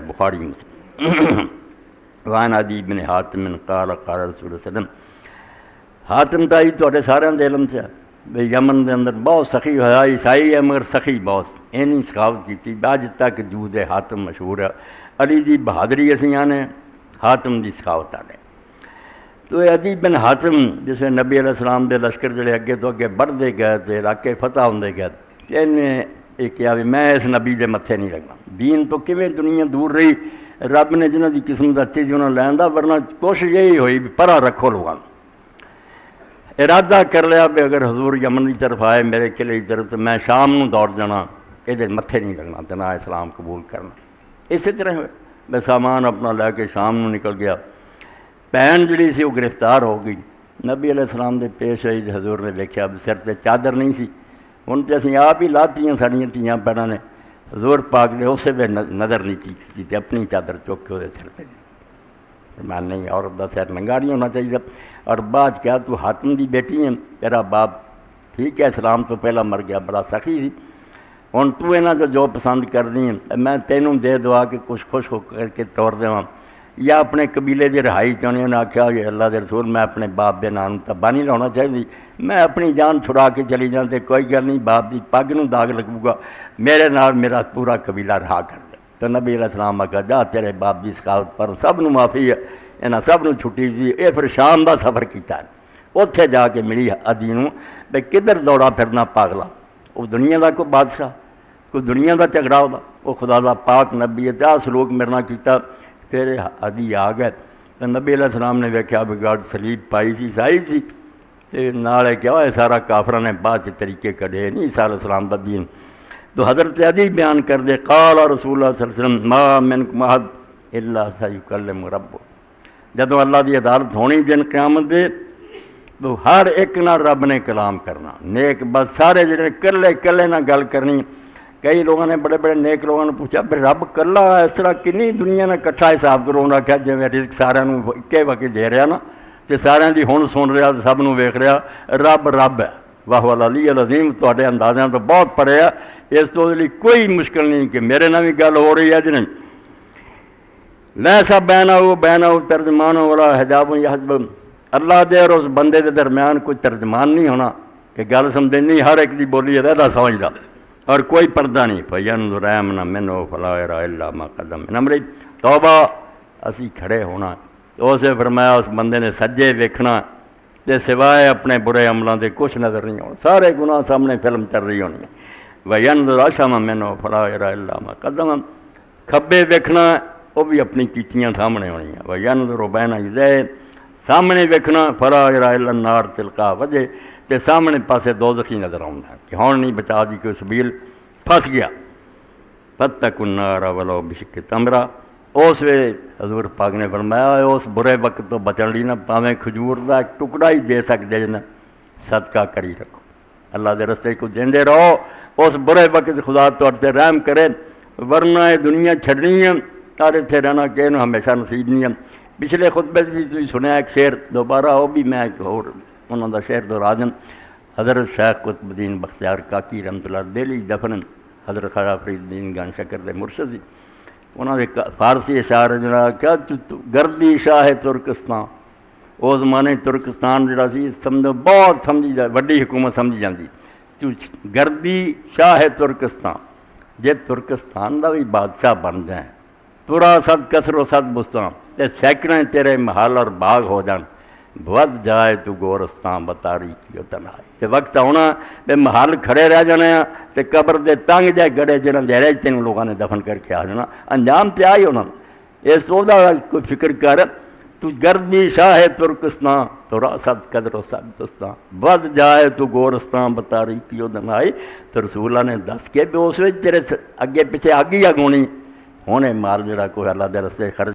بخاری مسلم وعن عدی بن حاتم قال قال رسول اللہ وسلم حاتم تائی تو سارے علم سے بھئی یمن دے اندر بہت سخی ہوا، عیسائی ہے مگر سخی بہت اینی سخاوت کی تھی اج تک جود حاتم مشہور ہے۔ علی دی بہادری اسی آنے حاتم دی سخاوت آنے تو عدی بن حاتم جس میں نبی علیہ السلام دے لشکر جڑے اگے تو اگے بڑھتے گئے تھے علاقے فتح ہوندے گئے انہیں یہ کیا بھی میں اس نبی دے متھے نہیں لگنا، دین تو کیویں دنیا دور رہی، رب نے جنہوں دی قسم دا چیز انہوں نے لیندا، ورنہ کوشش یہی ہوئی بھی پرا رکھو لوگاں ارادہ کر لیا بھی اگر حضور یمن کی طرف آئے میرے قلعے کی طرف تو میں شام نو دوڑ جانا، یہ متھے نہیں لگنا تو نہ اسلام قبول کرنا۔ اسی طرح ہوئے میں سامان اپنا لے کے شام نو نکل گیا، بہن جڑی سی وہ گرفتار ہو گئی، نبی علیہ السلام دے پیش آئی حضور نے دیکھا سر تے چادر نہیں سی، ہوں تو اسی آپ ہی لاتی ساڑیاں تیاں پیروں نے، حضور پاک نے اسے بھی نظر نہیں کی اپنی چادر چک کے وہ سر پہ میں نہیں عورت کا سر ننگا نہیں ہونا چاہیے۔ اور بعد کیا تو حاتم دی بیٹی ہے، تیرا باپ ٹھیک ہے اسلام تو پہلا مر گیا بڑا سخی سی، ہوں تو یہاں جو پسند کرنی ہے میں تینوں دے دعا کہ کچھ خوش ہو کر کے توڑ دواں، یا اپنے قبیلے کی رہائی چاہنی انہیں آخیا کہ اللہ دے رسول میں اپنے باپ کے نام تباہ نہیں لانا چاہیے، میں اپنی جان چھڑا کے چلی جاؤں تو کوئی گل نہیں، باپ کی پگ نو داغ لگے گا، میرے نال میرا پورا قبیلہ رہا کر دے۔ تو نبی علیہ السلام آخیا جا تیرے باپ کی سخاوت پر سب نو معافی ہے، انہاں سب نو چھٹی دی۔ یہ پھر شام دا سفر کیتا ہے، اتنے جا کے ملی عدی نو بھئی کدھر دوڑا پھرنا پاگلا، وہ دنیا دا کوئی بادشاہ کوئی دنیا دا جھگڑا ہوتا، وہ خدا دا پاک نبی ہے آ سلوک میرے نال کیتا۔ پھر عدی آ گئے تو نبی علیہ السلام نے ویکھیا بھی گاڑ سلیب پائی سی سائی سی تے نالے کیا ہوئے سارا کافراں نے بعد طریقے کڈے نہیں عیسیٰ علیہ السلام دا دین۔ تو حضرت عدی بیان کر دے قال رسول اللہ صلی اللہ علیہ وسلم ما منکم احد الا سیکلم ربہ، جدو اللہ دی عدالت ہونی دن قیامت دے تو ہر ایک نہ رب نے کلام کرنا، نیک بس سارے جڑے کلے کلے نہ گل کرنی۔ کئی لوگوں نے بڑے بڑے نیک لوگوں نے پوچھا بھی رب کلا اس طرح کنی دنیا نے کٹھا حساب کرو، انہاں کہا جی رزق سارے اکے وقت دے رہا نا کہ سارے دی ہن سن رہا سب نو ویکھ رہا، رب رب ہے واہ العلی العظیم، تواڈے اندازیاں تو بہت پڑے آ، اس تو لیے کوئی مشکل نہیں کہ میرے نال بھی گل ہو رہی ہے جی نہیں لیسا بینہ ترجمان والا حجاب یحجب، اللہ دے اور اس بندے دے درمیان کوئی ترجمان نہیں ہونا کہ گل سمجھے نہیں، ہر ایک دی بولی رہدا سمجھدا اور کوئی پردہ نہیں۔ فینظر ایمن منہ فلا یری الا ما قدم من امرہ، توبہ اسی کھڑے ہونا تو اسے فرمایا اس بندے نے سجے ویکھنا تے سوائے اپنے برے عملاں دے کچھ نظر نہیں ہونا، سارے گناہ سامنے فلم چل رہی ہونی۔ وینظر اشم منہ فلا یری الا ما قدم، کھبے ویکھنا وہ بھی اپنی کیتیاں سامنے ہونی ہیں۔ وینظر بین یدیہ، سامنے ویکھنا فلا یری الا النار تلقا وجہ، تے سامنے پاسے دوزخی نظر آؤں ہے کہ ہون نہیں بچا دی کوئی سبیل پھنس گیا۔ فاتقوا النار ولو بشق تمرہ، اس وے حضور پاک نے فرمایا اس برے وقت تو بچن لی نہ پاویں کھجور دا ایک ٹکڑا ہی دے سکتے جنا صدقہ کری رکھو، اللہ دے رستے کو دیندے رہو، اس برے وقت خدا تواڈے رحم کرے، ورنہ یہ دنیا چھڑنی ہے اور اتنے رہنا کہ انہوں ہمیشہ نصیب نہیں ہے۔ پچھلے خطبے بھی تھی سنیا ایک شعر، دوبارہ وہ بھی میں ایک اور انہوں دا شعر دہرا دیں۔ حضرت شیخ قطب الدین بختیار کاکی رحمۃ اللہ دہلی دفن حضرت خواجہ فرید الدین گن شکر دے مرشد سی، انہوں نے فارسی اشعار جناب کیا گردی شاہ ترکستان، وہ زمانے ترکستان جڑا سی سمجھو بہت سمجھی جائے وڈی حکومت سمجھی جاتی، گردی شاہ ترکستان، جے ترکستان دا بھی بادشاہ بن جائیں ترا صد کسر و صد بستان، تے سینکڑے تیرے محل اور باغ ہو جان، ود جائے تو گورستان بتاری کی تنہائی، تے وقت آنا تے محل کھڑے رہ جانے ہیں تے قبر دے تنگ جائے گڑے جنہاں دہرے تینوں لوگوں نے دفن کر کے آ جانا، انجام تے آئی ہونا۔ اس تو دا کوئی فکر کر، تو گردی شاہ ترکستان ترا صد قدر و صد بستان، ود جائے تو گورستان بتاری کی تنہائی، تو رسول اللہ نے دس کے بھی اس وچ تیرے اگے پیچھے اگ ہی اگ ہونی، ہونے مال جڑا کوئی اللہ دے رستے خرچ